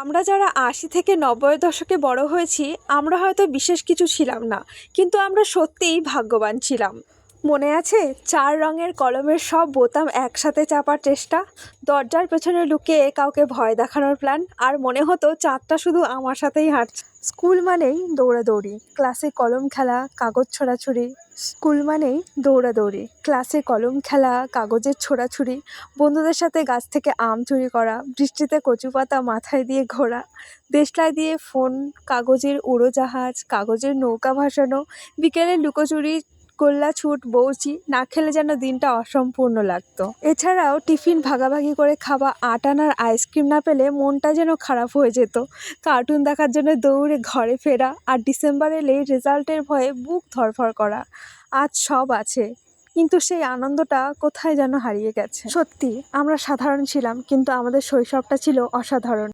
আমরা যারা ৮০ থেকে ৯০ দশকে বড় হয়েছি আমরা হয়তো বিশেষ কিছু ছিলাম না, কিন্তু আমরা সত্যিই ভাগ্যবান ছিলাম। মনে আছে ৪ রঙের কলমের সব বোতাম একসাথে চাপার চেষ্টা, দরজার পেছনে লুকিয়ে কাউকে ভয় দেখানোর প্ল্যান, আর মনে হতো চাঁদটা শুধু আমার সাথেই হাঁটছে। স্কুল মানেই দৌড়াদৌড়ি, ক্লাসে কলম খেলা, কাগজ ছোড়াছুড়ি। স্কুল মানেই দৌড়াদৌড়ি, ক্লাসে কলম খেলা, কাগজের ছোড়াছুড়ি, বন্ধুদের সাথে গাছ থেকে আম চুরি করা, বৃষ্টিতে কচু পাতা মাথায় দিয়ে ঘোরা, দেশলাই দিয়ে ফোন, কাগজের উড়োজাহাজ, কাগজের নৌকা ভাসানো, বিকেলে লুকোচুরি, গোল্লা ছুট, বউচি না খেলে যেন দিনটা অসম্পূর্ণ লাগতো। এছাড়াও টিফিন ভাগাভাগি করে খাওয়া, ৮ আনার আইসক্রিম না পেলে মনটা যেন খারাপ হয়ে যেত, কার্টুন দেখার জন্য দৌড়ে ঘরে ফেরা, আর ডিসেম্বর এলেই রেজাল্টের ভয়ে বুক ধড়ফড় করা। আজ সব আছে, কিন্তু সেই আনন্দটা কোথায় যেন হারিয়ে গেছে। সত্যি আমরা সাধারণ ছিলাম, কিন্তু আমাদের শৈশবটা ছিল অসাধারণ।